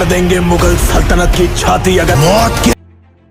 देंगे मुगल सल्तनत की छाती अगर मौत की।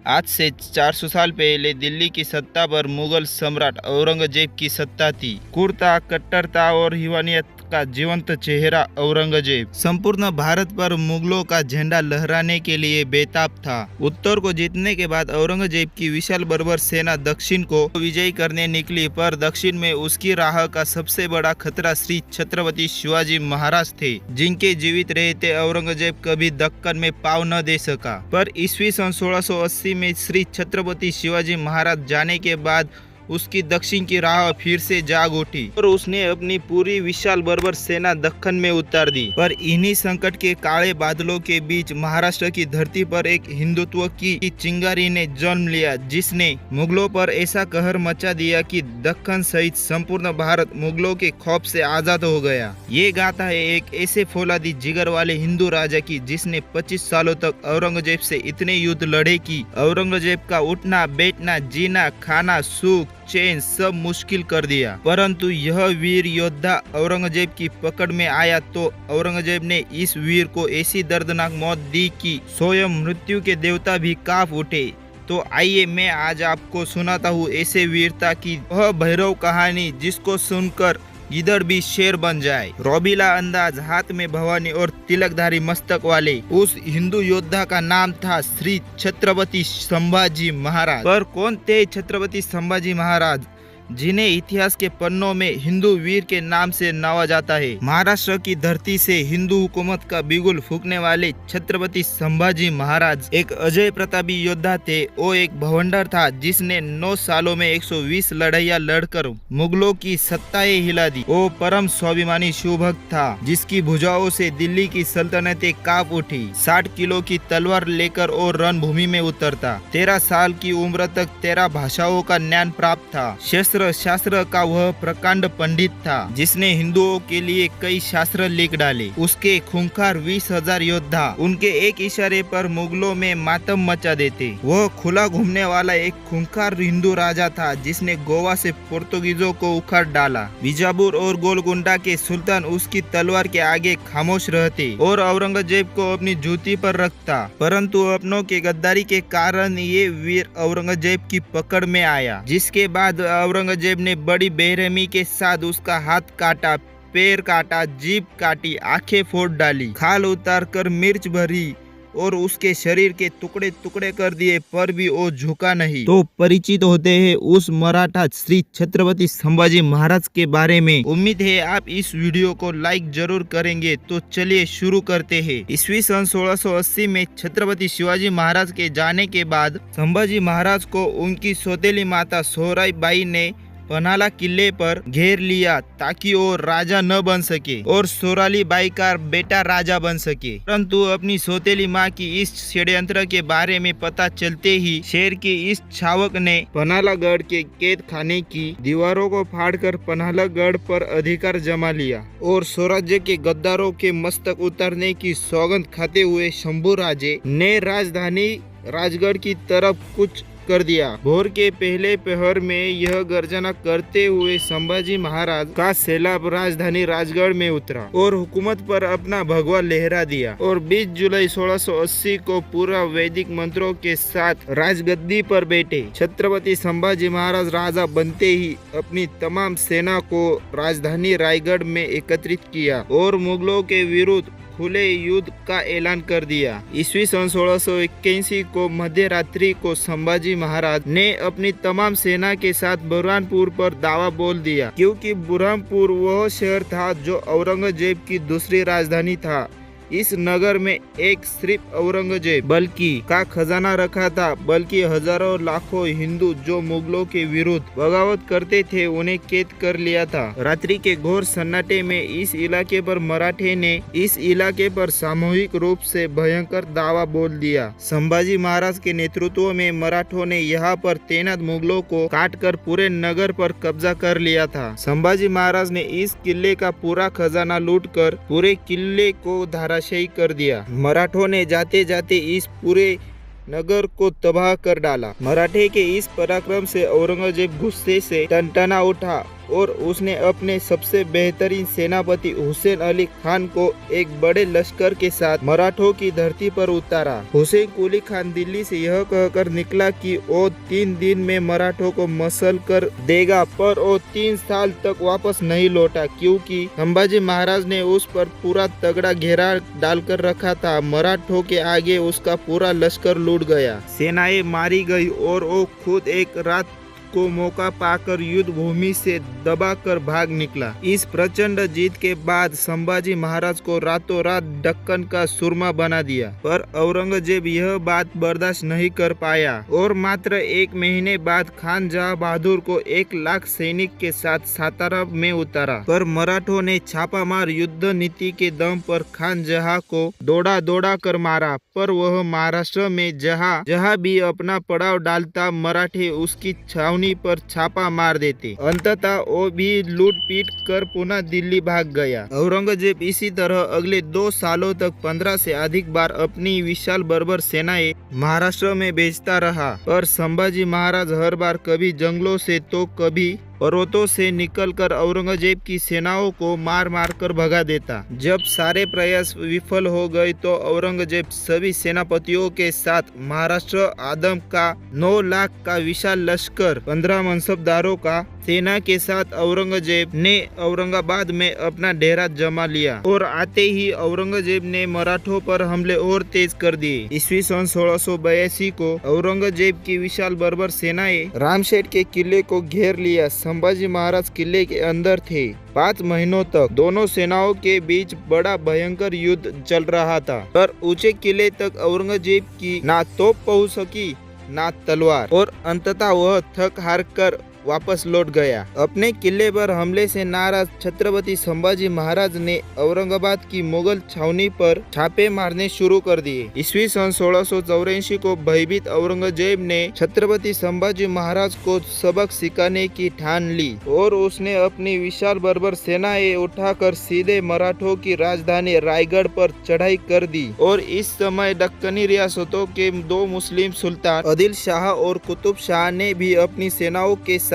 आज से 400 साल पहले दिल्ली की सत्ता पर मुगल सम्राट औरंगजेब की सत्ता थी। क्रूरता, कट्टरता और हिवानियत का जीवंत चेहरा औरंगजेब संपूर्ण भारत पर मुगलों का झंडा लहराने के लिए बेताब था। उत्तर को जीतने के बाद औरंगजेब की विशाल बर्बर सेना दक्षिण को विजयी करने निकली, पर दक्षिण में उसकी राह का सबसे बड़ा खतरा श्री छत्रपति शिवाजी महाराज थे, जिनके जीवित रहते औरंगजेब कभी दक्कन में पांव न दे सका। पर ईस्वी सन 1680 में श्री छत्रपति शिवाजी महाराज जाने के बाद उसकी दक्षिण की राह फिर से जाग उठी और उसने अपनी पूरी विशाल बर्बर सेना दक्कन में उतार दी। पर इन्हीं संकट के काले बादलों के बीच महाराष्ट्र की धरती पर एक हिंदुत्व की चिंगारी ने जन्म लिया, जिसने मुगलों पर ऐसा कहर मचा दिया कि दक्कन सहित संपूर्ण भारत मुगलों के खौफ से आजाद हो गया। ये गाथा है एक ऐसे फौलादी जिगर वाले हिंदू राजा की, जिसने 25 सालों तक औरंगजेब से इतने युद्ध लड़े कि औरंगजेब का उठना बैठना, जीना, खाना, सुख, चैन सब मुश्किल कर दिया। परंतु यह वीर योद्धा औरंगजेब की पकड़ में आया तो औरंगजेब ने इस वीर को ऐसी दर्दनाक मौत दी कि स्वयं मृत्यु के देवता भी कांप उठे। तो आइए मैं आज आपको सुनाता हूँ ऐसे वीरता की वह भैरव कहानी, जिसको सुनकर गिदड़ भी शेर बन जाए। रोबीला अंदाज, हाथ में भवानी और तिलकधारी मस्तक वाले उस हिंदू योद्धा का नाम था श्री छत्रपति संभाजी महाराज। पर कौन थे छत्रपति संभाजी महाराज, जिन्हें इतिहास के पन्नों में हिंदू वीर के नाम से नवाजा जाता है? महाराष्ट्र की धरती से हिंदू हुकूमत का बिगुल फूंकने वाले छत्रपति संभाजी महाराज एक अजय प्रतापी योद्धा थे। वो एक भवंडर था जिसने 9 सालों में 120 लड़ाइयाँ लड़कर मुगलों की सत्ताएं हिला दी। वो परम स्वाभिमानी शिवभक्त था, जिसकी भुजाओं से दिल्ली की सल्तनतें कांप उठी। 60 किलो की तलवार लेकर वो रणभूमि में उतरता। 13 साल की उम्र तक 13 भाषाओं का ज्ञान प्राप्त था। शास्त्र का वह प्रकांड पंडित था, जिसने हिंदुओं के लिए कई शास्त्र लिख डाले। उसके खूंखार 20,000 योद्धा उनके एक इशारे पर मुगलों में मातम मचा देते। वह खुला घूमने वाला एक खूंखार हिंदू राजा था, जिसने गोवा से पोर्तुगीजों को उखाड़ डाला। बीजापुर और गोलकुंडा के सुल्तान उसकी तलवार के आगे खामोश रहते और औरंगजेब को अपनी जूती पर रखता। परंतु अपनों के गद्दारी के कारण ये वीर औरंगजेब की पकड़ में आया, जिसके बाद औरंगजेब ने बड़ी बेरहमी के साथ उसका हाथ काटा, पैर काटा, जीभ काटी, आंखें फोड़ डाली, खाल उतार कर मिर्च भरी और उसके शरीर के टुकड़े टुकड़े कर दिए, पर भी वो झुका नहीं। तो परिचित होते हैं उस मराठा श्री छत्रपति संभाजी महाराज के बारे में। उम्मीद है आप इस वीडियो को लाइक जरूर करेंगे। तो चलिए शुरू करते हैं। ईस्वी सन 1680 में छत्रपति शिवाजी महाराज के जाने के बाद संभाजी महाराज को उनकी सौतेली माता सोहराई बाई ने पन्हाला किले पर घेर लिया, ताकि वो राजा न बन सके और सोराली बाई का बेटा राजा बन सके। परंतु अपनी सौतेली माँ की इस षड्यंत्र के बारे में पता चलते ही शेर की इस छावक ने पन्हालागढ़ के कैद खाने की दीवारों को फाड़कर पन्हालागढ़ पर अधिकार जमा लिया और स्वराज्य के गद्दारों के मस्तक उतारने की सौगंध खाते हुए शंभू राजे ने राजधानी राजगढ़ की तरफ कुछ कर दिया। भोर के पहले पहर में यह गर्जना करते हुए संभाजी महाराज का सैलाब राजधानी राजगढ़ में उतरा और हुकूमत पर अपना भगवा लहरा दिया और 20 जुलाई 1680 को पूरा वैदिक मंत्रों के साथ राजगद्दी पर बैठे। छत्रपति संभाजी महाराज राजा बनते ही अपनी तमाम सेना को राजधानी रायगढ़ में एकत्रित किया और मुगलों के विरुद्ध खुले युद्ध का ऐलान कर दिया। ईस्वी सन 1681 को मध्य रात्रि को संभाजी महाराज ने अपनी तमाम सेना के साथ बुरहानपुर पर दावा बोल दिया, क्योंकि बुरहानपुर वह शहर था जो औरंगजेब की दूसरी राजधानी था। इस नगर में एक सिर्फ औरंगजेब बल्कि का खजाना रखा था, बल्कि हजारों लाखों हिंदू जो मुगलों के विरुद्ध बगावत करते थे उन्हें कैद कर लिया था। रात्रि के घोर सन्नाटे में इस इलाके पर मराठे ने इस इलाके पर सामूहिक रूप से भयंकर दावा बोल दिया। संभाजी महाराज के नेतृत्व में मराठों ने यहाँ पर तैनात मुगलों को काट कर पूरे नगर पर कब्जा कर लिया था। संभाजी महाराज ने इस किले का पूरा खजाना लूट कर पूरे किले को धाराशायी कर दिया। मराठों ने जाते जाते इस पूरे नगर को तबाह कर डाला। मराठे के इस पराक्रम से औरंगजेब गुस्से से टनटना उठा और उसने अपने सबसे बेहतरीन सेनापति हुसैन अली खान को एक बड़े लश्कर के साथ मराठों की धरती पर उतारा। हुसैन कुली खान दिल्ली से यह कहकर निकला कि वो 3 दिन में मराठों को मसल कर देगा, पर वो 3 साल तक वापस नहीं लौटा क्योंकि संभाजी महाराज ने उस पर पूरा तगड़ा घेरा डालकर रखा था। मराठों के आगे उसका पूरा लश्कर लूट गया, सेनाएं मारी गई और वो खुद एक रात को मौका पाकर युद्ध भूमि से दबाकर भाग निकला। इस प्रचंड जीत के बाद संभाजी महाराज को रातों रात दक्कन का सुरमा बना दिया, पर औरंगजेब यह बात बर्दाश्त नहीं कर पाया और मात्र 1 महीने बाद खान जहां बहादुर को 1 लाख सैनिक के साथ सातारा में उतारा। पर मराठों ने छापामार युद्ध नीति के दम पर खान जहां को दौड़ा कर मारा, पर वह महाराष्ट्र में जहां भी अपना पड़ाव डालता मराठे उसकी छावनी पर छापा मार देते। अंततः वो भी लूट पीट कर पुनः दिल्ली भाग गया। औरंगजेब इसी तरह अगले 2 सालों तक 15 से अधिक बार अपनी विशाल बर्बर सेनाएं महाराष्ट्र में भेजता रहा, पर संभाजी महाराज हर बार कभी जंगलों से तो कभी पर्वतों से निकलकर औरंगजेब की सेनाओं को मार कर भगा देता। जब सारे प्रयास विफल हो गए तो औरंगजेब सभी सेनापतियों के साथ महाराष्ट्र आदम का 9 लाख का विशाल लश्कर 15 मनसबदारों का सेना के साथ औरंगजेब ने औरंगाबाद में अपना डेरा जमा लिया और आते ही औरंगजेब ने मराठों पर हमले और तेज कर दिए। ईस्वी सन 1682 को औरंगजेब की विशाल बर्बर सेनाएं रामशेठ के किले को घेर लिया। संभाजी महाराज किले के अंदर थे। 5 महीनों तक दोनों सेनाओं के बीच बड़ा भयंकर युद्ध चल रहा था, पर ऊंचे किले तक औरंगजेब की ना तोप पहुंच सकी ना तलवार, और अंततः वह थक हार कर वापस लौट गया। अपने किले पर हमले से नाराज छत्रपति संभाजी महाराज ने औरंगाबाद की मुगल छावनी पर छापे मारने शुरू कर दिए। ईस्वी सन 1684 को भयभीत औरंगजेब ने छत्रपति संभाजी महाराज को सबक सिखाने की ठान ली और उसने अपनी विशाल बर्बर सेनाएं उठाकर सीधे मराठों की राजधानी रायगढ़ पर चढ़ाई कर दी। और इस समय दक्कनी रियासतों के 2 मुस्लिम सुल्तान आदिल शाह और कुतुब शाह ने भी अपनी सेनाओं के साथ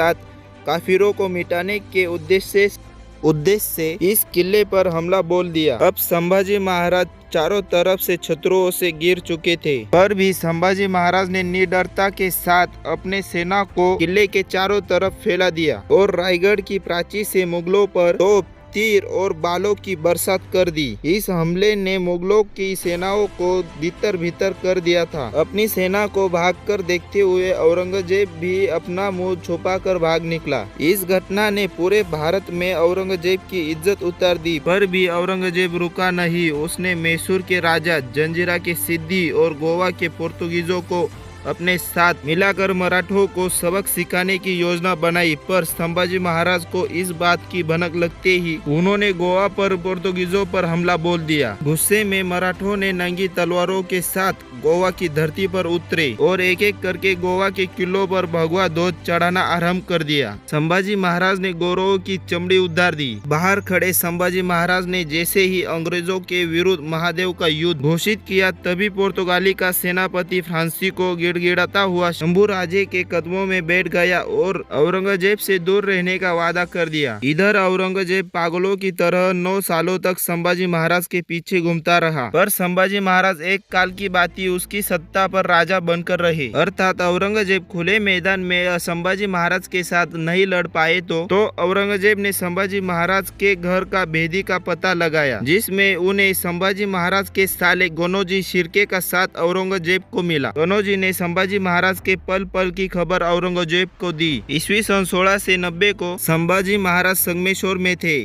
काफिरों को मिटाने के उद्देश्य से इस किले पर हमला बोल दिया। अब संभाजी महाराज चारों तरफ से शत्रुओं से घिर चुके थे, पर भी संभाजी महाराज ने निडरता के साथ अपने सेना को किले के चारों तरफ फैला दिया और रायगढ़ की प्राचीर से मुगलों पर तोप, तीर और बालों की बरसात कर दी। इस हमले ने मुगलों की सेनाओं को भीतर भीतर कर दिया था। अपनी सेना को भागकर देखते हुए औरंगजेब भी अपना मुंह छुपाकर भाग निकला। इस घटना ने पूरे भारत में औरंगजेब की इज्जत उतार दी, पर भी औरंगजेब रुका नहीं। उसने मैसूर के राजा जंजीरा के सिद्दी और गोवा के पोर्तुगीजों को अपने साथ मिलाकर मराठों को सबक सिखाने की योजना बनाई, पर संभाजी महाराज को इस बात की भनक लगते ही उन्होंने गोवा पर पोर्तुगीजों पर हमला बोल दिया। गुस्से में मराठों ने नंगी तलवारों के साथ गोवा की धरती पर उतरे और एक एक करके गोवा के किलों पर भगवा ध्वज चढ़ाना आरंभ कर दिया। संभाजी महाराज ने गौरवों की चमड़ी उतार दी। बाहर खड़े संभाजी महाराज ने जैसे ही अंग्रेजों के विरुद्ध महादेव का युद्ध घोषित किया, तभी पुर्तगाली का सेनापति फ्रांसिस्को गिड़गिड़ाता हुआ शंभू राजे के कदमों में बैठ गया और औरंगजेब से दूर रहने का वादा कर दिया। इधर औरंगजेब पागलों की तरह 9 सालों तक संभाजी महाराज के पीछे घूमता रहा, पर संभाजी महाराज एक काल की बात ही उसकी सत्ता पर राजा बनकर रहे। अर्थात औरंगजेब खुले मैदान में संभाजी महाराज के साथ नहीं लड़ पाए तो औरंगजेब ने संभाजी महाराज के घर का भेदी का पता लगाया, जिसमें उन्हें संभाजी महाराज के साले गनोजी शिर्के का साथ औरंगजेब को मिला। गनोजी ने संभाजी महाराज के पल पल की खबर औरंगजेब को दी। ईस्वी सन 1690 को संभाजी महाराज संगमेश्वर में थे।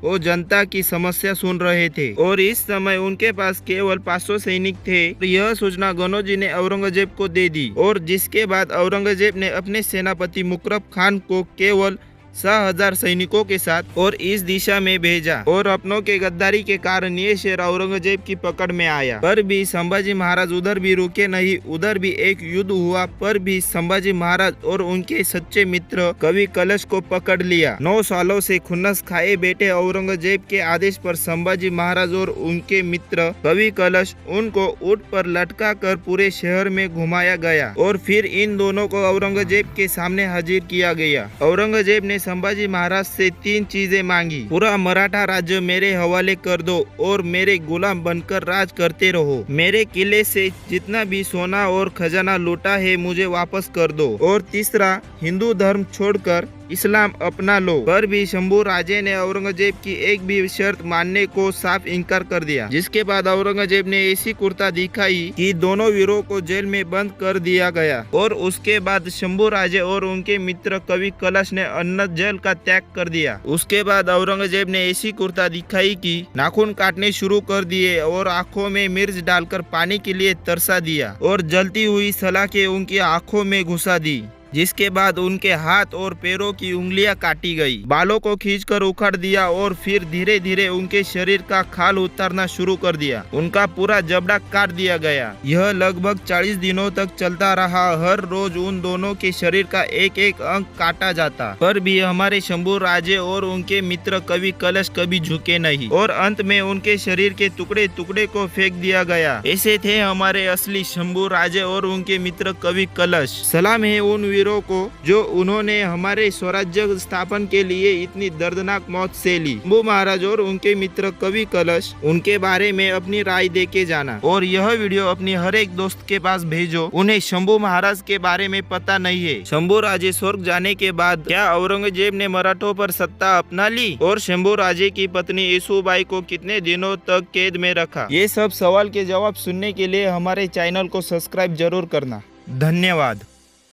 वो जनता की समस्या सुन रहे थे और इस समय उनके पास केवल 500 सैनिक थे। यह सूचना गनोजी ने औरंगजेब को दे दी और जिसके बाद औरंगजेब ने अपने सेनापति मुकरब खान को केवल 6000 सैनिकों के साथ और इस दिशा में भेजा और अपनों के गद्दारी के कारण ये शहर औरंगजेब की पकड़ में आया। पर भी संभाजी महाराज उधर भी रुके नहीं। उधर भी एक युद्ध हुआ, पर भी संभाजी महाराज और उनके सच्चे मित्र कवि कलश को पकड़ लिया। 9 सालों से खुन्नस खाए बैठे औरंगजेब के आदेश पर संभाजी महाराज और उनके मित्र कवि कलश उनको ऊंट पर लटका कर पूरे शहर में घुमाया गया और फिर इन दोनों को औरंगजेब के सामने हाजिर किया गया। औरंगजेब ने संभाजी महाराज से 3 चीजें मांगी। पूरा मराठा राज्य मेरे हवाले कर दो और मेरे गुलाम बनकर राज करते रहो। मेरे किले से जितना भी सोना और खजाना लूटा है मुझे वापस कर दो। और तीसरा, हिंदू धर्म छोड़कर इस्लाम अपना लो। पर भी शंभू राजे ने औरंगजेब की एक भी शर्त मानने को साफ इनकार कर दिया, जिसके बाद औरंगजेब ने ऐसी कुर्ता दिखाई कि दोनों वीरों को जेल में बंद कर दिया गया। और उसके बाद शंभू राजे और उनके मित्र कवि कलश ने अन्न जल का त्याग कर दिया। उसके बाद औरंगजेब ने ऐसी कुर्ता दिखाई कि नाखून काटने शुरू कर दिए और आंखों में मिर्च डालकर पानी के लिए तरसा दिया और जलती हुई सलाखें उनकी आंखों में घुसा दी, जिसके बाद उनके हाथ और पैरों की उंगलियां काटी गई। बालों को खींचकर उखाड़ दिया और फिर धीरे धीरे उनके शरीर का खाल उतारना शुरू कर दिया। उनका पूरा जबड़ा काट दिया गया। यह लगभग 40 दिनों तक चलता रहा। हर रोज उन दोनों के शरीर का एक एक अंग काटा जाता, पर भी हमारे शंभू राजे और उनके मित्र कवि कलश कभी झुके नहीं और अंत में उनके शरीर के टुकड़े टुकड़े को फेंक दिया गया। ऐसे थे हमारे असली शंभू राजे और उनके मित्र कवि कलश। सलाम है उन वीरों को जो उन्होंने हमारे स्वराज्य स्थापन के लिए इतनी दर्दनाक मौत से ली। शंभू महाराज और उनके मित्र कवि कलश, उनके बारे में अपनी राय दे के जाना और यह वीडियो अपनी हर एक दोस्त के पास भेजो। उन्हें शंभू महाराज के बारे में पता नहीं है। शंभू राजे स्वर्ग जाने के बाद क्या औरंगजेब ने मराठों पर सत्ता अपना ली और शंभू राजे की पत्नी येसुबाई को कितने दिनों तक कैद में रखा? ये सब सवाल के जवाब सुनने के लिए हमारे चैनल को सब्सक्राइब जरूर करना। धन्यवाद।